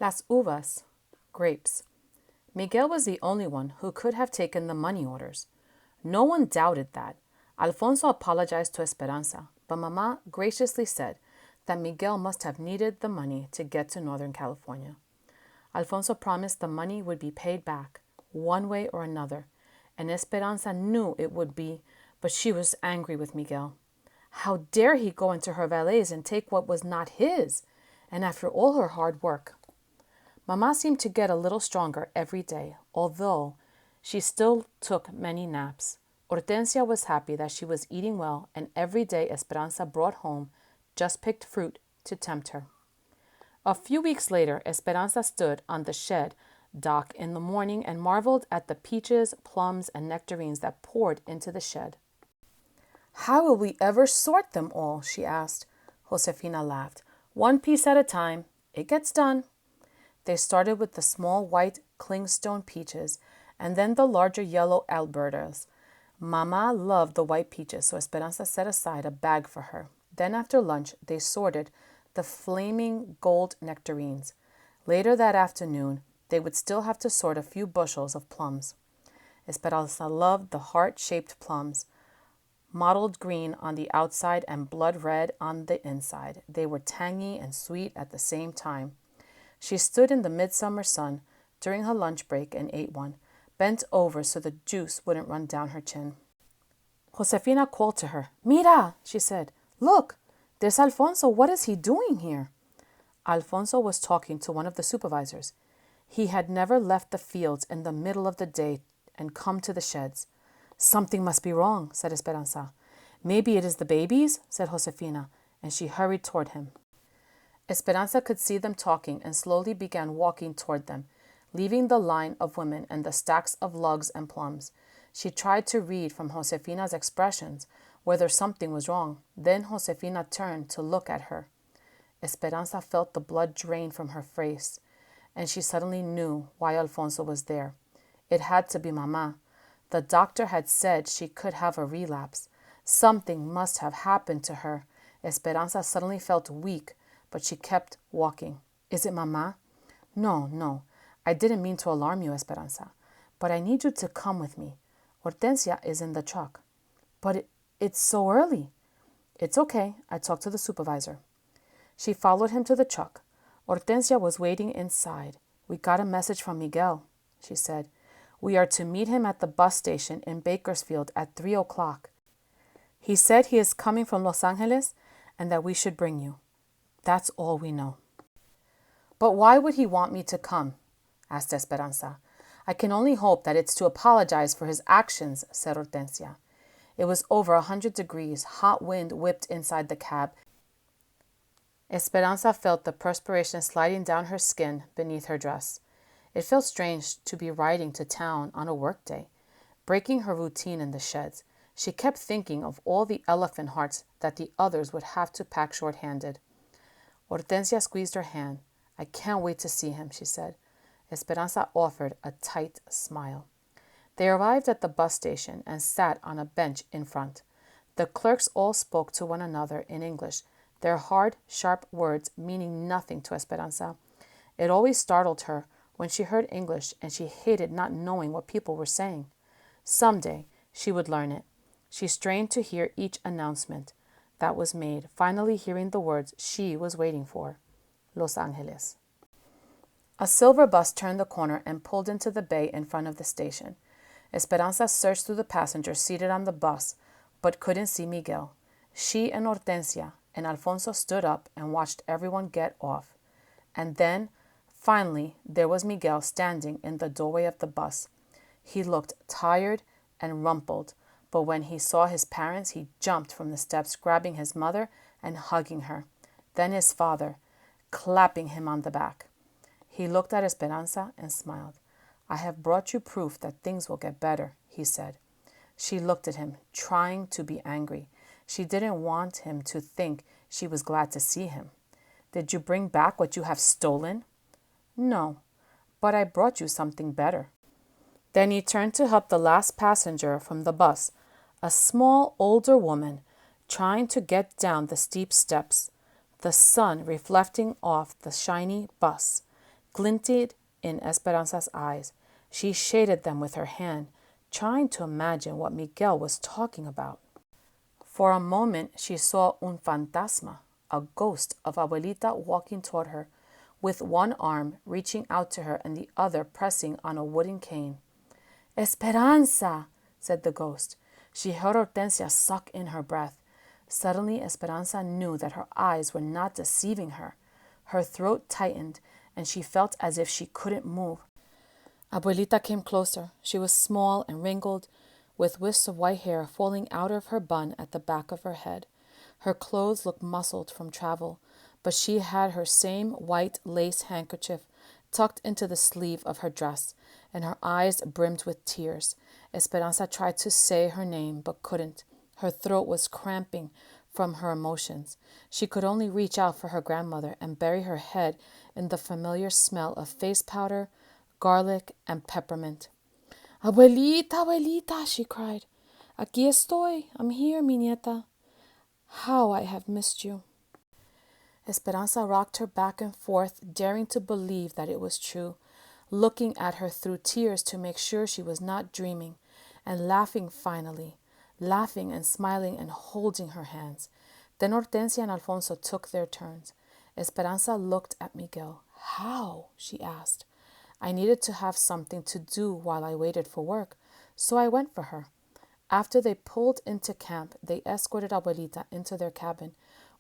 Las uvas, grapes. Miguel was the only one who could have taken the money orders. No one doubted that. Alfonso apologized to Esperanza, but Mama graciously said that Miguel must have needed the money to get to Northern California. Alfonso promised the money would be paid back, one way or another, and Esperanza knew it would be, but she was angry with Miguel. How dare he go into her valet's and take what was not his, and after all her hard work? Mama seemed to get a little stronger every day, although she still took many naps. Hortensia was happy that she was eating well, and every day Esperanza brought home just picked fruit to tempt her. A few weeks later, Esperanza stood on the shed dock in the morning and marveled at the peaches, plums, and nectarines that poured into the shed. "How will we ever sort them all?" she asked. Josefina laughed. "One piece at a time. It gets done." They started with the small white clingstone peaches and then the larger yellow Albertas. Mama loved the white peaches, so Esperanza set aside a bag for her. Then after lunch, they sorted the flaming gold nectarines. Later that afternoon, they would still have to sort a few bushels of plums. Esperanza loved the heart-shaped plums, mottled green on the outside and blood red on the inside. They were tangy and sweet at the same time. She stood in the midsummer sun during her lunch break and ate one, bent over so the juice wouldn't run down her chin. Josefina called to her. "Mira," she said. "Look, there's Alfonso. What is he doing here?" Alfonso was talking to one of the supervisors. He had never left the fields in the middle of the day and come to the sheds. "Something must be wrong," said Esperanza. "Maybe it is the babies," said Josefina, and she hurried toward him. Esperanza could see them talking and slowly began walking toward them, leaving the line of women and the stacks of lugs and plums. She tried to read from Josefina's expressions whether something was wrong. Then Josefina turned to look at her. Esperanza felt the blood drain from her face, and she suddenly knew why Alfonso was there. It had to be Mama. The doctor had said she could have a relapse. Something must have happened to her. Esperanza suddenly felt weak, but she kept walking. "Is it Mama?" No. I didn't mean to alarm you, Esperanza, but I need you to come with me. Hortensia is in the truck." "But it's so early." "It's okay. I talked to the supervisor." She followed him to the truck. Hortensia was waiting inside. "We got a message from Miguel," she said. "We are to meet him at the bus station in Bakersfield at 3 o'clock. He said he is coming from Los Angeles and that we should bring you. That's all we know." "But why would he want me to come?" asked Esperanza. "I can only hope that it's to apologize for his actions," said Hortensia. It was over 100 degrees. Hot wind whipped inside the cab. Esperanza felt the perspiration sliding down her skin beneath her dress. It felt strange to be riding to town on a workday, breaking her routine in the sheds. She kept thinking of all the elephant hearts that the others would have to pack short-handed. Hortensia squeezed her hand. "I can't wait to see him," she said. Esperanza offered a tight smile. They arrived at the bus station and sat on a bench in front. The clerks all spoke to one another in English, their hard, sharp words meaning nothing to Esperanza. It always startled her when she heard English, and she hated not knowing what people were saying. Someday she would learn it. She strained to hear each announcement that was made, finally hearing the words she was waiting for. Los Angeles. A silver bus turned the corner and pulled into the bay in front of the station. Esperanza searched through the passengers seated on the bus, but couldn't see Miguel. She and Hortensia and Alfonso stood up and watched everyone get off. And then, finally, there was Miguel standing in the doorway of the bus. He looked tired and rumpled, but when he saw his parents, he jumped from the steps, grabbing his mother and hugging her. Then his father, clapping him on the back. He looked at Esperanza and smiled. "I have brought you proof that things will get better," he said. She looked at him, trying to be angry. She didn't want him to think she was glad to see him. "Did you bring back what you have stolen?" "No, but I brought you something better." Then he turned to help the last passenger from the bus, a small, older woman, trying to get down the steep steps, the sun reflecting off the shiny bus. glinted in Esperanza's eyes. She shaded them with her hand, trying to imagine what Miguel was talking about. For a moment, she saw un fantasma, a ghost of Abuelita walking toward her, with one arm reaching out to her and the other pressing on a wooden cane. Esperanza, said the ghost. She heard Hortensia suck in her breath. Suddenly, Esperanza knew that her eyes were not deceiving her. Her throat tightened, and she felt as if she couldn't move. Abuelita came closer. She was small and wrinkled, with wisps of white hair falling out of her bun at the back of her head. Her clothes looked muscled from travel, but she had her same white lace handkerchief tucked into the sleeve of her dress, and her eyes brimmed with tears. Esperanza tried to say her name, but couldn't. Her throat was cramping from her emotions. She could only reach out for her grandmother and bury her head in the familiar smell of face powder, garlic, and peppermint. Abuelita, abuelita, she cried. Aquí estoy. I'm here, mi nieta. How I have missed you. Esperanza rocked her back and forth, daring to believe that it was true, looking at her through tears to make sure she was not dreaming, and laughing finally, laughing and smiling and holding her hands. Then Hortensia and Alfonso took their turns. Esperanza looked at Miguel. How? She asked. I needed to have something to do while I waited for work, so I went for her. After they pulled into camp, they escorted Abuelita into their cabin,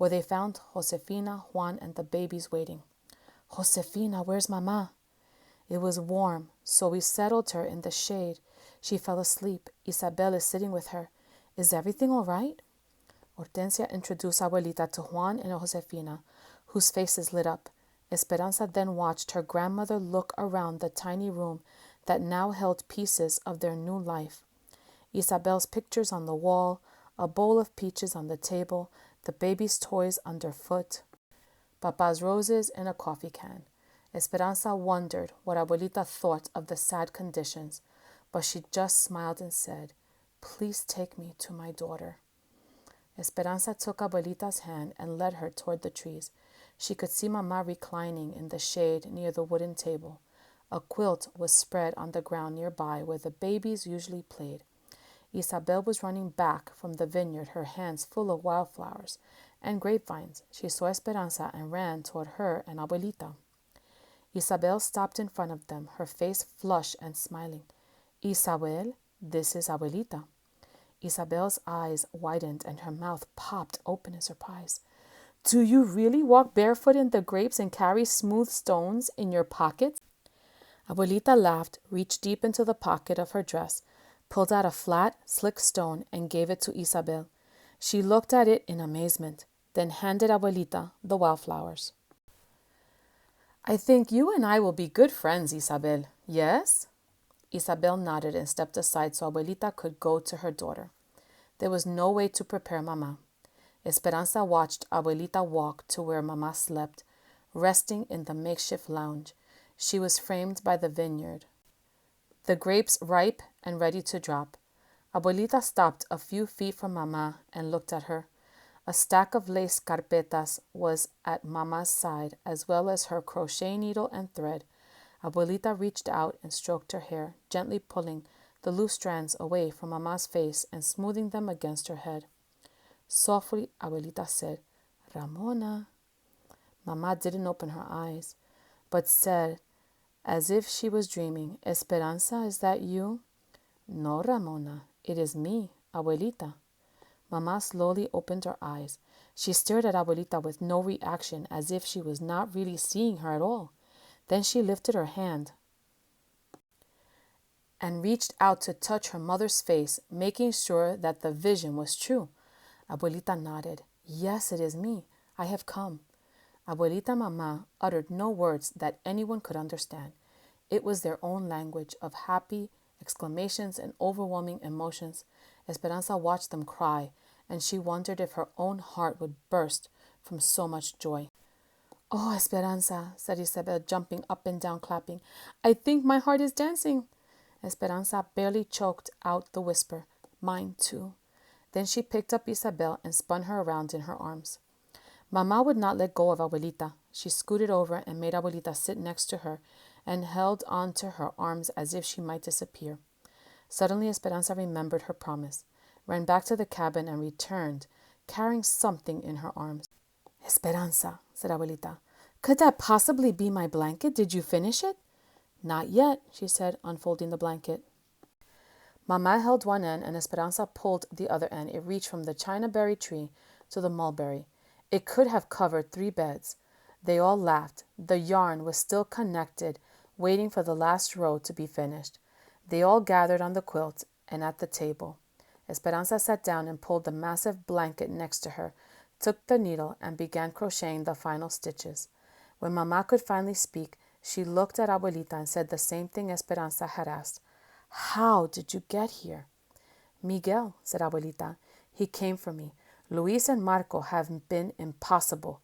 where they found Josefina, Juan, and the babies waiting. Josefina, where's Mama? It was warm, so we settled her in the shade. She fell asleep. Isabel is sitting with her. Is everything all right? Hortensia introduced Abuelita to Juan and Josefina, whose faces lit up. Esperanza then watched her grandmother look around the tiny room that now held pieces of their new life. Isabel's pictures on the wall, a bowl of peaches on the table, the baby's toys underfoot, Papa's roses in a coffee can. Esperanza wondered what Abuelita thought of the sad conditions, but she just smiled and said, Please take me to my daughter. Esperanza took Abuelita's hand and led her toward the trees. She could see Mama reclining in the shade near the wooden table. A quilt was spread on the ground nearby where the babies usually played. Isabel was running back from the vineyard, her hands full of wildflowers and grapevines. She saw Esperanza and ran toward her and Abuelita. Isabel stopped in front of them, her face flushed and smiling. Isabel, this is Abuelita. Isabel's eyes widened and her mouth popped open in surprise. Do you really walk barefoot in the grapes and carry smooth stones in your pockets? Abuelita laughed, reached deep into the pocket of her dress, pulled out a flat, slick stone, and gave it to Isabel. She looked at it in amazement, then handed Abuelita the wildflowers. I think you and I will be good friends, Isabel. Yes? Isabel nodded and stepped aside so Abuelita could go to her daughter. There was no way to prepare Mama. Esperanza watched Abuelita walk to where Mama slept, resting in the makeshift lounge. She was framed by the vineyard, the grapes ripe and ready to drop. Abuelita stopped a few feet from Mama and looked at her. A stack of lace carpetas was at Mama's side, as well as her crochet needle and thread. Abuelita reached out and stroked her hair, gently pulling the loose strands away from Mama's face and smoothing them against her head. Softly, Abuelita said, Ramona. Mama didn't open her eyes, but said, as if she was dreaming, Esperanza, is that you? No, Ramona, it is me, Abuelita. Mama slowly opened her eyes. She stared at Abuelita with no reaction, as if she was not really seeing her at all. Then she lifted her hand and reached out to touch her mother's face, making sure that the vision was true. Abuelita nodded. Yes, it is me. I have come. Abuelita and Mama uttered no words that anyone could understand. It was their own language of happy exclamations and overwhelming emotions. Esperanza watched them cry, and she wondered if her own heart would burst from so much joy. Oh, Esperanza, said Isabel, jumping up and down, clapping. I think my heart is dancing. Esperanza barely choked out the whisper, Mine too. Then she picked up Isabel and spun her around in her arms. Mama would not let go of Abuelita. She scooted over and made Abuelita sit next to her and held on to her arms as if she might disappear. Suddenly Esperanza remembered her promise, ran back to the cabin, and returned, carrying something in her arms. "Esperanza," said Abuelita, "could that possibly be my blanket? Did you finish it?" "Not yet," she said, unfolding the blanket. Mama held one end and Esperanza pulled the other end. It reached from the chinaberry tree to the mulberry. It could have covered 3 beds. They all laughed. The yarn was still connected, waiting for the last row to be finished. They all gathered on the quilt and at the table. Esperanza sat down and pulled the massive blanket next to her, took the needle, and began crocheting the final stitches. When Mama could finally speak, she looked at Abuelita and said the same thing Esperanza had asked. "How did you get here?" "Miguel," said Abuelita. "He came for me. Luis and Marco have been impossible.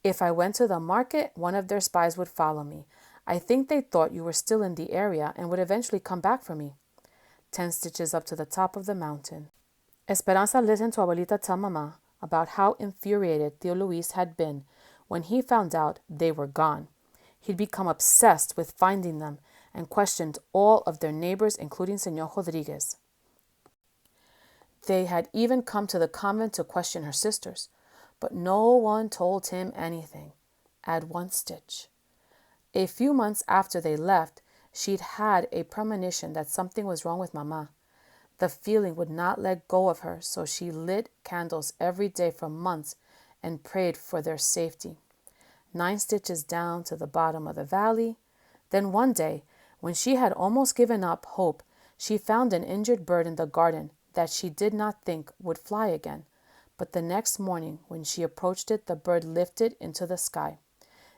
If I went to the market, one of their spies would follow me. I think they thought you were still in the area and would eventually come back for me." 10 stitches up to the top of the mountain. Esperanza listened to Abuelita tell Mama about how infuriated Tío Luis had been when he found out they were gone. He'd become obsessed with finding them and questioned all of their neighbors, including Señor Rodriguez. They had even come to the convent to question her sisters, but no one told him anything. Add 1 stitch. A few months after they left, she'd had a premonition that something was wrong with Mama. The feeling would not let go of her, so she lit candles every day for months and prayed for their safety. 9 stitches down to the bottom of the valley. Then one day, when she had almost given up hope, she found an injured bird in the garden that she did not think would fly again. But the next morning, when she approached it, the bird lifted into the sky.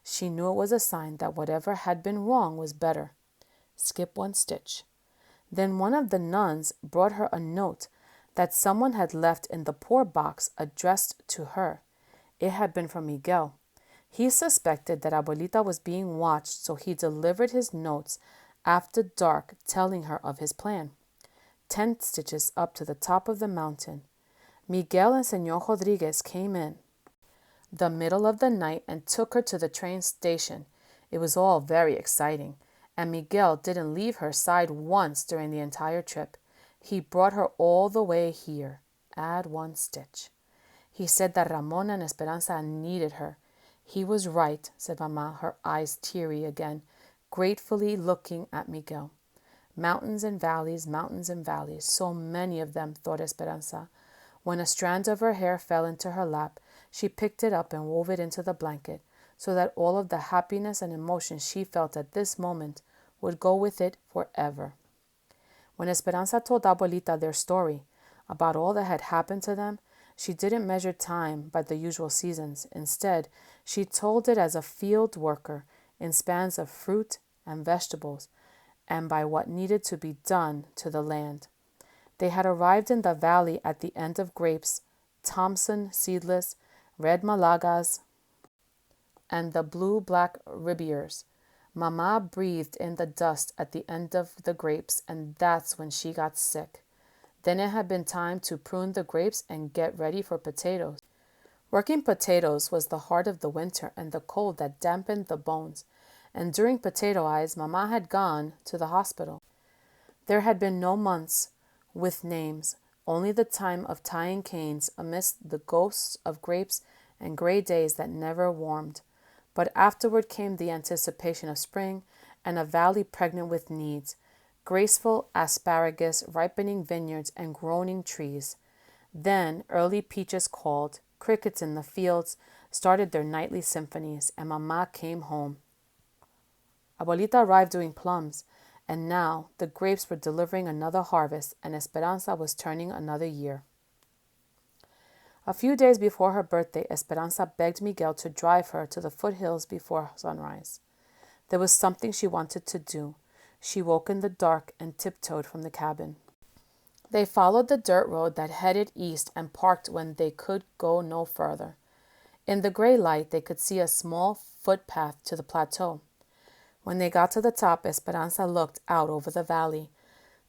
She knew it was a sign that whatever had been wrong was better. Skip 1 stitch. Then one of the nuns brought her a note that someone had left in the poor box addressed to her. It had been from Miguel. He suspected that Abuelita was being watched, so he delivered his notes after dark, telling her of his plan. 10 stitches up to the top of the mountain. Miguel and Señor Rodriguez came in the middle of the night and took her to the train station. It was all very exciting, and Miguel didn't leave her side once during the entire trip. He brought her all the way here. Add 1 stitch. He said that Ramona and Esperanza needed her. He was right, said Mama, her eyes teary again, gratefully looking at Miguel. Mountains and valleys, so many of them, thought Esperanza. When a strand of her hair fell into her lap, she picked it up and wove it into the blanket, so that all of the happiness and emotion she felt at this moment would go with it forever. When Esperanza told Abuelita their story, about all that had happened to them, she didn't measure time by the usual seasons. Instead, she told it as a field worker in spans of fruit and vegetables, and by what needed to be done to the land. They had arrived in the valley at the end of grapes, Thompson seedless, red Malagas, and the blue-black ribiers. Mama breathed in the dust at the end of the grapes, and that's when she got sick. Then it had been time to prune the grapes and get ready for potatoes. Working potatoes was the heart of the winter and the cold that dampened the bones, and during potato eyes, Mama had gone to the hospital. There had been no months with names, only the time of tying canes amidst the ghosts of grapes and gray days that never warmed. But afterward came the anticipation of spring and a valley pregnant with needs, graceful asparagus, ripening vineyards, and groaning trees. Then early peaches called, crickets in the fields started their nightly symphonies, and Mama came home. Abuelita arrived doing plums, and now the grapes were delivering another harvest, and Esperanza was turning another year. A few days before her birthday, Esperanza begged Miguel to drive her to the foothills before sunrise. There was something she wanted to do. She woke in the dark and tiptoed from the cabin. They followed the dirt road that headed east and parked when they could go no further. In the gray light, they could see a small footpath to the plateau. When they got to the top, Esperanza looked out over the valley.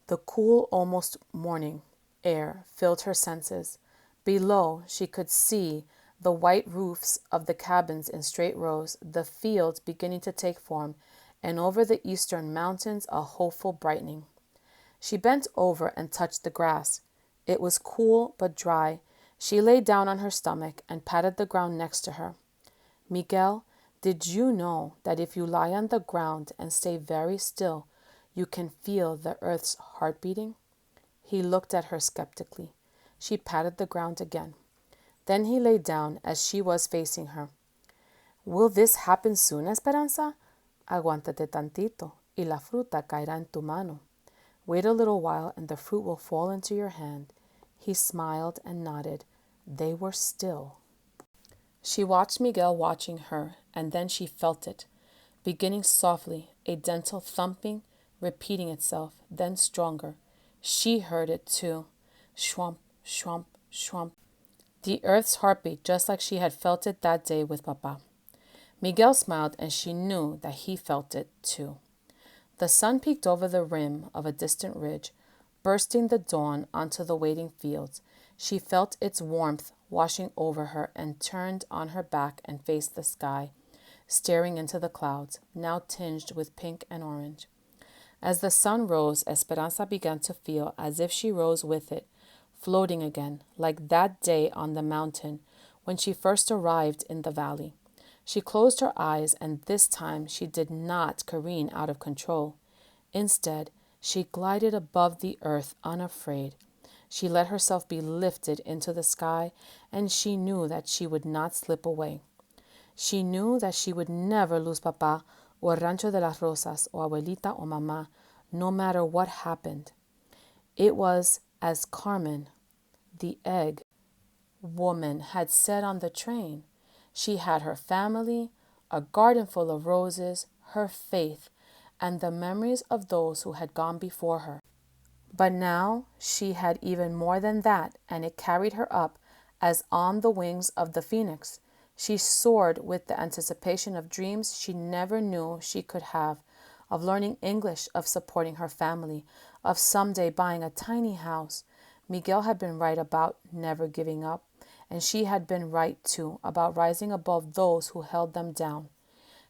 The cool, almost morning air filled her senses. Below, she could see the white roofs of the cabins in straight rows, the fields beginning to take form, and over the eastern mountains a hopeful brightening. She bent over and touched the grass. It was cool but dry. She lay down on her stomach and patted the ground next to her. Miguel, did you know that if you lie on the ground and stay very still, you can feel the earth's heart beating? He looked at her skeptically. She patted the ground again. Then he lay down as she was facing her. Will this happen soon, Esperanza? Aguántate tantito, y la fruta caerá en tu mano. Wait a little while and the fruit will fall into your hand. He smiled and nodded. They were still. She watched Miguel watching her, and then she felt it, beginning softly, a gentle thumping, repeating itself, then stronger. She heard it too. Shwump, shwump, shwump. The earth's heartbeat, just like she had felt it that day with Papa. Miguel smiled, and she knew that he felt it too. The sun peeked over the rim of a distant ridge, bursting the dawn onto the waiting fields. She felt its warmth washing over her and turned on her back and faced the sky, staring into the clouds, now tinged with pink and orange. As the sun rose, Esperanza began to feel as if she rose with it, floating again, like that day on the mountain when she first arrived in the valley. She closed her eyes, and this time she did not careen out of control. Instead, she glided above the earth unafraid. She let herself be lifted into the sky, and she knew that she would not slip away. She knew that she would never lose Papa, or Rancho de las Rosas, or Abuelita, or Mama, no matter what happened. It was as Carmen, the egg woman, had said on the train. She had her family, a garden full of roses, her faith, and the memories of those who had gone before her. But now she had even more than that, and it carried her up as on the wings of the phoenix. She soared with the anticipation of dreams she never knew she could have, of learning English, of supporting her family, of someday buying a tiny house. Miguel had been right about never giving up, and she had been right, too, about rising above those who held them down.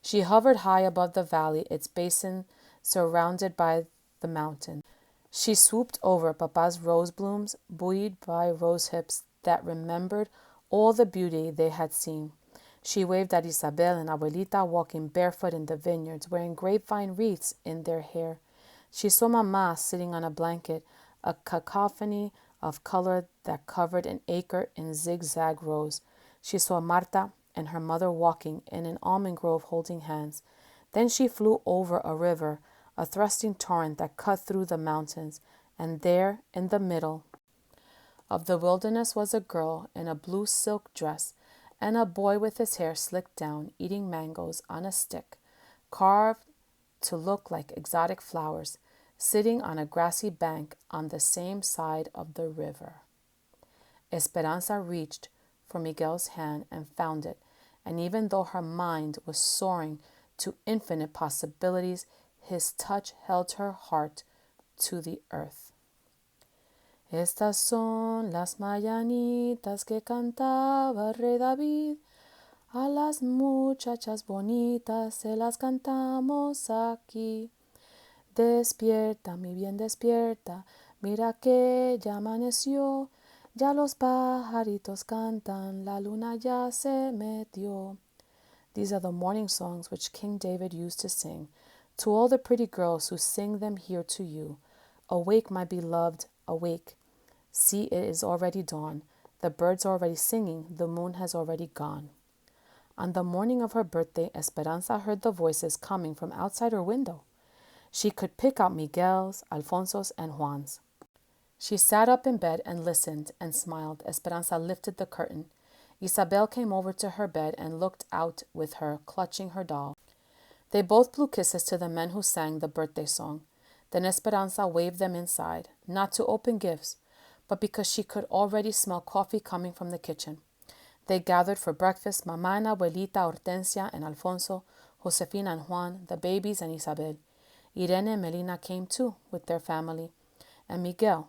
She hovered high above the valley, its basin surrounded by the mountain. She swooped over Papa's rose blooms, buoyed by rose hips that remembered all the beauty they had seen. She waved at Isabel and Abuelita walking barefoot in the vineyards, wearing grapevine wreaths in their hair. She saw Mama sitting on a blanket, a cacophony of color that covered an acre in zigzag rows. She saw Marta and her mother walking in an almond grove holding hands. Then she flew over a river, a thrusting torrent that cut through the mountains, and there, in the middle of the wilderness, was a girl in a blue silk dress and a boy with his hair slicked down, eating mangoes on a stick, carved to look like exotic flowers, sitting on a grassy bank on the same side of the river. Esperanza reached for Miguel's hand and found it, and even though her mind was soaring to infinite possibilities, his touch held her heart to the earth. Estas son las mañanitas que cantaba el rey David. A las muchachas bonitas se las cantamos aquí. Despierta, mi bien, despierta, mira que ya amaneció, ya los pajaritos cantan, la luna ya se metió. These are the morning songs which King David used to sing. To all the pretty girls who sing them here to you, awake, my beloved, awake. See, it is already dawn. The birds are already singing. The moon has already gone. On the morning of her birthday, Esperanza heard the voices coming from outside her window. She could pick out Miguel's, Alfonso's, and Juan's. She sat up in bed and listened and smiled. Esperanza lifted the curtain. Isabel came over to her bed and looked out with her, clutching her doll. They both blew kisses to the men who sang the birthday song. Then Esperanza waved them inside, not to open gifts, but because she could already smell coffee coming from the kitchen. They gathered for breakfast, Mamá and Abuelita, Hortensia and Alfonso, Josefina and Juan, the babies and Isabel. Irene and Melina came too, with their family. And Miguel.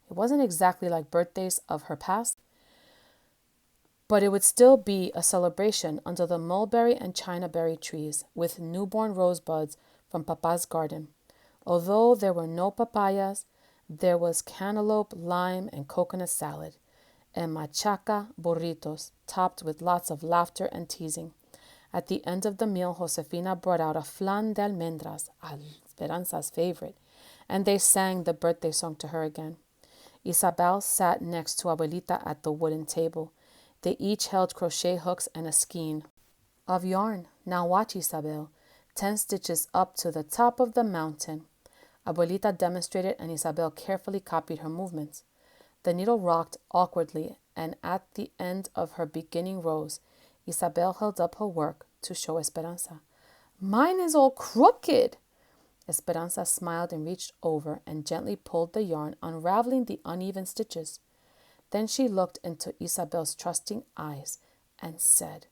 It wasn't exactly like birthdays of her past. But it would still be a celebration under the mulberry and chinaberry trees with newborn rosebuds from Papa's garden. Although there were no papayas, there was cantaloupe, lime, and coconut salad, and machaca burritos topped with lots of laughter and teasing. At the end of the meal, Josefina brought out a flan de almendras, Esperanza's favorite, and they sang the birthday song to her again. Isabel sat next to Abuelita at the wooden table. They each held crochet hooks and a skein of yarn. Now watch, Isabel. 10 stitches up to the top of the mountain. Abuelita demonstrated and Isabel carefully copied her movements. The needle rocked awkwardly, and at the end of her beginning rows, Isabel held up her work to show Esperanza. Mine is all crooked. Esperanza smiled and reached over and gently pulled the yarn, unraveling the uneven stitches. Then she looked into Isabel's trusting eyes and said,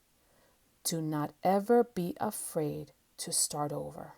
"Do not ever be afraid to start over."